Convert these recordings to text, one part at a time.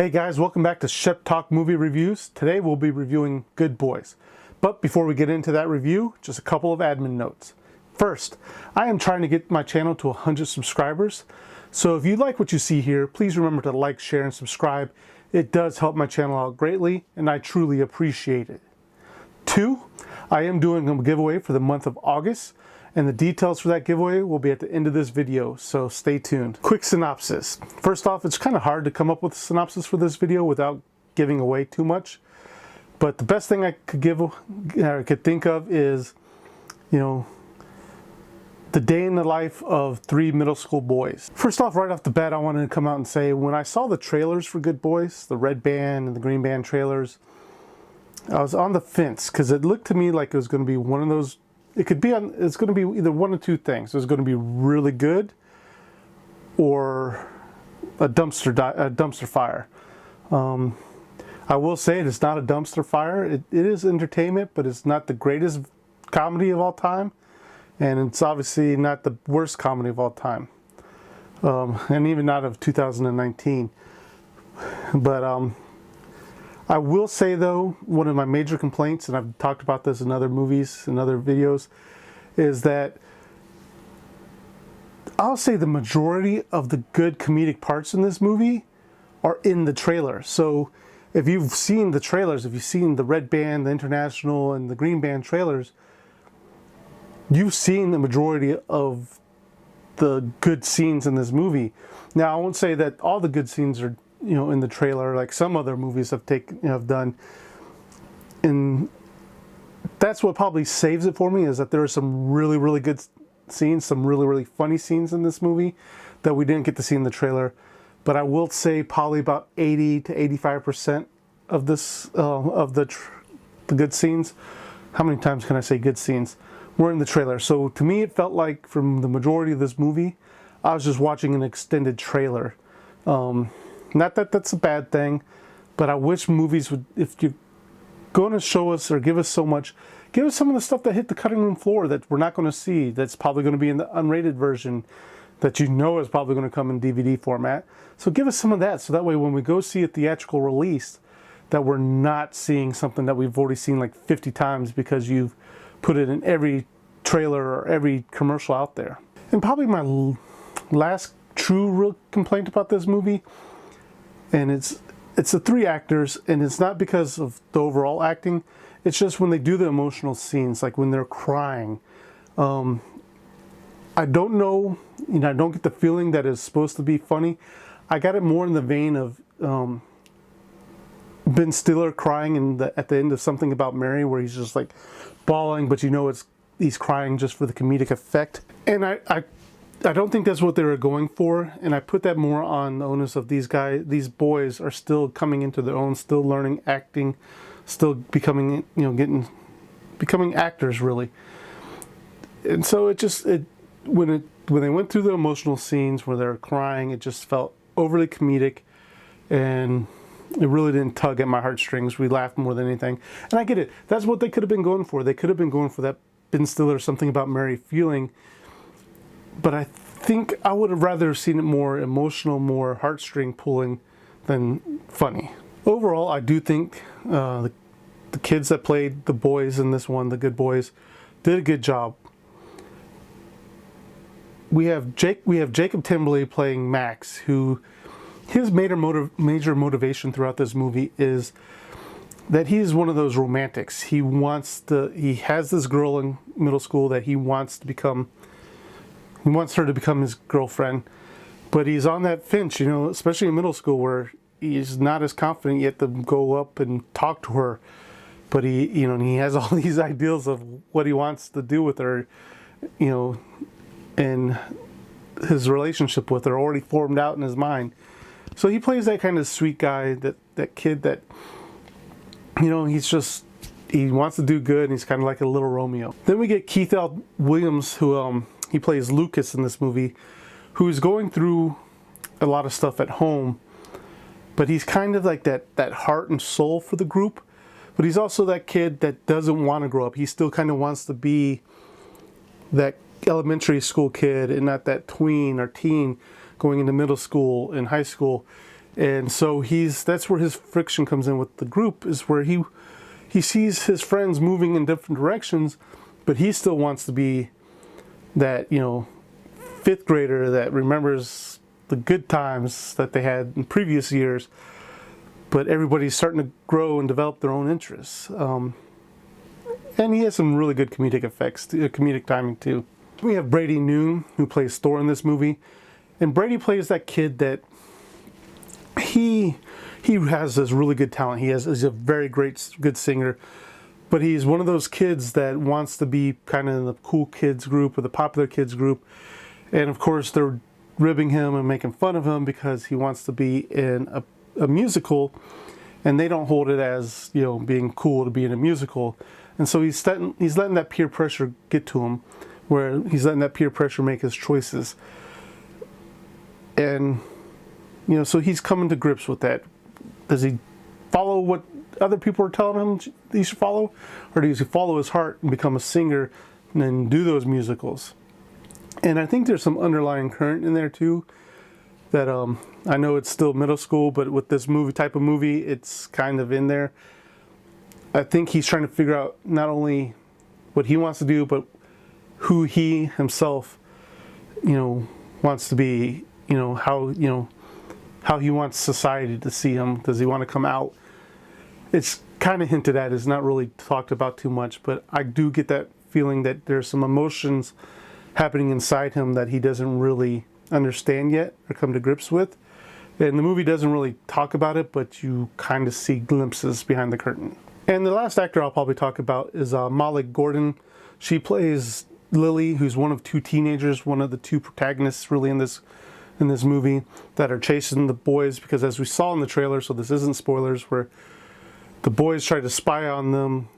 Hey guys, welcome back to Shep Talk Movie Reviews. Today we'll be reviewing Good Boys. But before we get into that review, just a couple of admin notes. First, I am trying to get my channel to 100 subscribers. So if you like what you see here, please remember to like, share, and subscribe. It does help my channel out greatly, and I truly appreciate it. 2, I am doing a giveaway for the month of August, and the details for that giveaway will be at the end of this video, so stay tuned. Quick synopsis. First off, it's kind of hard to come up with a synopsis for this video without giving away too much. But the best thing I could think of is, the day in the life of 3 middle school boys. First off, right off the bat, I wanted to come out and say, when I saw the trailers for Good Boys, the red band and the green band trailers, I was on the fence because it looked to me like it was going to be one of those. It's going to be either one of two things. It's going to be really good or a dumpster fire. I will say it's not a dumpster fire. It is entertainment, but it's not the greatest comedy of all time. And it's obviously not the worst comedy of all time. And even not of 2019. But I will say though, one of my major complaints, and I've talked about this in other movies and other videos, is that I'll say the majority of the good comedic parts in this movie are in the trailer. So if you've seen the trailers, if you've seen the red band, the international, and the green band trailers, you've seen the majority of the good scenes in this movie. Now, I won't say that all the good scenes are in the trailer, like some other movies have done. And that's what probably saves it for me, is that there are some really, really good scenes, some really, really funny scenes in this movie that we didn't get to see in the trailer. But I will say probably about 80 to 85% of this, of the good scenes. How many times can I say good scenes? Were in the trailer. So to me, it felt like from the majority of this movie, I was just watching an extended trailer. Not that that's a bad thing, but I wish movies would, if you're going to show us or give us so much, give us some of the stuff that hit the cutting room floor that we're not going to see, that's probably going to be in the unrated version, that is probably going to come in DVD format. So give us some of that, so that way when we go see a theatrical release, that we're not seeing something that we've already seen like 50 times because you've put it in every trailer or every commercial out there. And probably my last true real complaint about this movie, and it's the 3 actors, and it's not because of the overall acting, it's just when they do the emotional scenes, like when they're crying. I don't know, I don't get the feeling that it's supposed to be funny. I got it more in the vein of Ben Stiller crying at the end of Something About Mary, where he's just like bawling, but he's crying just for the comedic effect. And I don't think that's what they were going for, and I put that more on the onus of these guys. These boys are still coming into their own, still learning acting, still becoming, becoming actors really. And so when they went through the emotional scenes where they're crying, it just felt overly comedic, and it really didn't tug at my heartstrings. We laughed more than anything, and I get it. That's what they could have been going for. They could have been going for that Ben Stiller Something About Mary feeling. But I think I would have rather seen it more emotional, more heartstring pulling than funny. Overall, I do think the kids that played the boys in this one, the good boys, did a good job. We have Jacob Timberlake playing Max, who his major motivation throughout this movie is that he's one of those romantics. He has this girl in middle school that he wants her to become his girlfriend, but he's on that fence, especially in middle school, where he's not as confident yet to go up and talk to her. But he has all these ideals of what he wants to do with her, and his relationship with her already formed out in his mind. So he plays that kind of sweet guy, that kid that, he wants to do good, and he's kind of like a little Romeo. Then we get Keith L. Williams, who he plays Lucas in this movie, who's going through a lot of stuff at home, but he's kind of like that heart and soul for the group. But he's also that kid that doesn't want to grow up. He still kind of wants to be that elementary school kid and not that tween or teen going into middle school and high school. And so that's where his friction comes in with the group, is where he sees his friends moving in different directions, but he still wants to be that, fifth grader that remembers the good times that they had in previous years, but everybody's starting to grow and develop their own interests. And he has some really good comedic timing too. We have Brady Noon, who plays Thor in this movie, and Brady plays that kid that he has this really good talent. He's a very good singer, but he's one of those kids that wants to be kind of in the cool kids group or the popular kids group. And of course, they're ribbing him and making fun of him because he wants to be in a musical, and they don't hold it as, being cool to be in a musical. And so he's letting that peer pressure get to him, where he's letting that peer pressure make his choices. And, so he's coming to grips with that. Does he follow what other people are telling him he should follow? Or does he follow his heart and become a singer and then do those musicals? And I think there's some underlying current in there too, that I know it's still middle school, but with this type of movie, it's kind of in there. I think he's trying to figure out not only what he wants to do, but who he himself, wants to be, how he wants society to see him. Does he want to come out? It's kind of hinted at, it's not really talked about too much, but I do get that feeling that there's some emotions happening inside him that he doesn't really understand yet or come to grips with. And the movie doesn't really talk about it, but you kind of see glimpses behind the curtain. And the last actor I'll probably talk about is Molly Gordon. She plays Lily, who's one of two teenagers, one of the two protagonists really in this movie, that are chasing the boys, because as we saw in the trailer, so this isn't spoilers, where the boys try to spy on them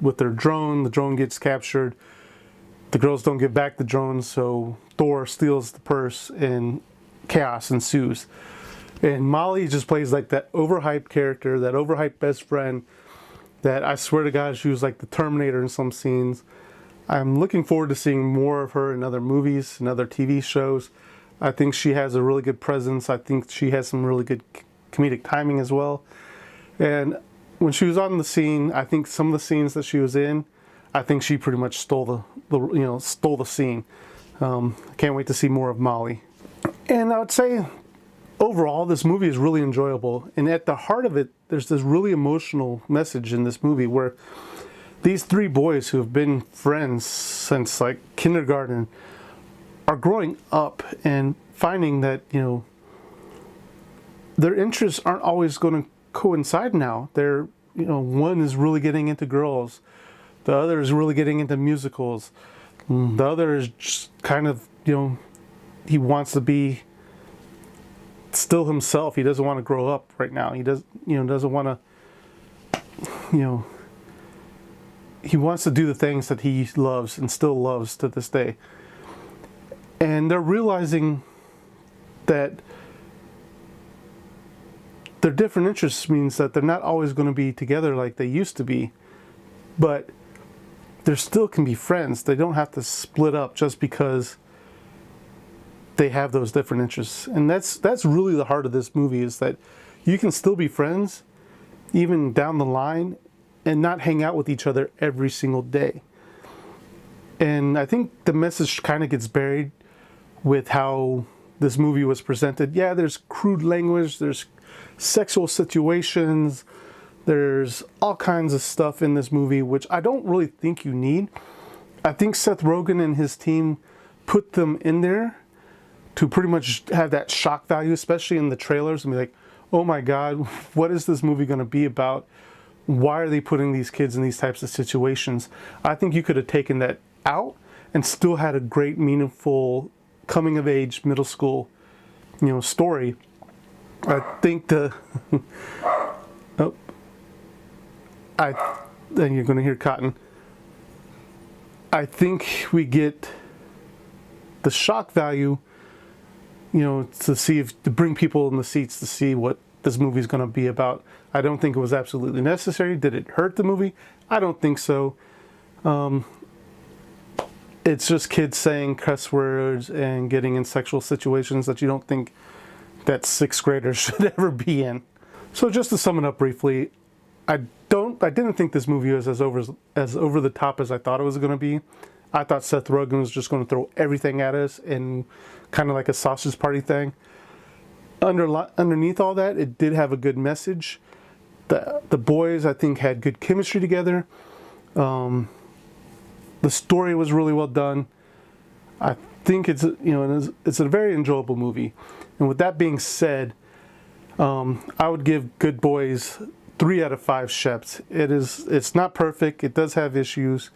with their drone. The drone gets captured. The girls don't give back the drone, so Thor steals the purse and chaos ensues. And Molly just plays like that overhyped character, that overhyped best friend, that I swear to God, she was like the Terminator in some scenes. I'm looking forward to seeing more of her in other movies and other TV shows. I think she has a really good presence. I think she has some really good comedic timing as well. And when she was on the scene, I think some of the scenes that she was in, I think she pretty much stole the scene. I can't wait to see more of Molly. And I would say, overall, this movie is really enjoyable. And at the heart of it, there's this really emotional message in this movie where these three boys who have been friends since like kindergarten are growing up and finding that, their interests aren't always going to coincide now. One is really getting into girls. The other is really getting into musicals. The other is just kind of, he wants to be still himself. He doesn't want to grow up right now. He doesn't want to, he wants to do the things that he loves and still loves to this day. And they're realizing that their different interests means that they're not always going to be together like they used to be, but they still can be friends. They don't have to split up just because they have those different interests. And that's really the heart of this movie, is that you can still be friends even down the line and not hang out with each other every single day. And I think the message kind of gets buried with how this movie was presented. Yeah, there's crude language, there's sexual situations, there's all kinds of stuff in this movie, which I don't really think you need. I think Seth Rogen and his team put them in there to pretty much have that shock value, especially in the trailers, and be like, oh my God, what is this movie going to be about? Why are they putting these kids in these types of situations? I think you could have taken that out and still had a great, meaningful, coming of age, middle school, story. I think then you're going to hear Cotton. I think we get the shock value, to bring people in the seats to see what this movie is going to be about. I don't think it was absolutely necessary. Did it hurt the movie? I don't think so. It's just kids saying cuss words and getting in sexual situations that you don't think that sixth graders should ever be in. So just to sum it up briefly, I didn't think this movie was as over the top as I thought it was going to be. I thought Seth Rogen was just going to throw everything at us and kind of like a sausage party thing. Underneath all that, it did have a good message. The boys, I think, had good chemistry together. The story was really well done. I think it's a very enjoyable movie. And with that being said, I would give Good Boys 3 out of 5 Sheps. It's not perfect. It does have issues,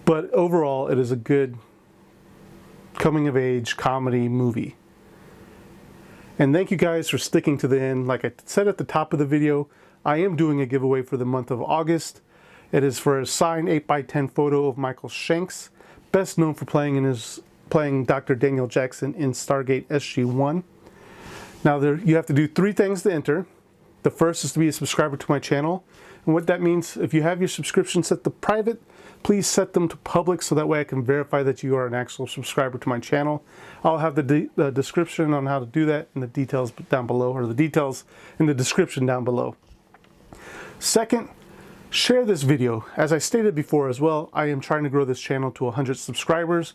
but overall, it is a good coming-of-age comedy movie. And thank you guys for sticking to the end. Like I said at the top of the video, I am doing a giveaway for the month of August. It is for a signed 8x10 photo of Michael Shanks, best known for playing Dr. Daniel Jackson in Stargate SG-1. Now you have to do 3 things to enter. The first is to be a subscriber to my channel. And what that means, if you have your subscription set to private, please set them to public so that way I can verify that you are an actual subscriber to my channel. I'll have the description on how to do that in the details down below, or the details in the description down below. Second, share this video. As I stated before as well, I am trying to grow this channel to 100 subscribers.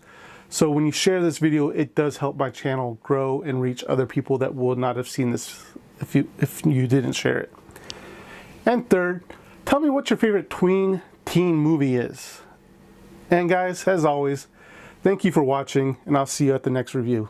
So when you share this video, it does help my channel grow and reach other people that will not have seen this if you didn't share it. And third, tell me what your favorite tween teen movie is. And guys, as always, thank you for watching, and I'll see you at the next review.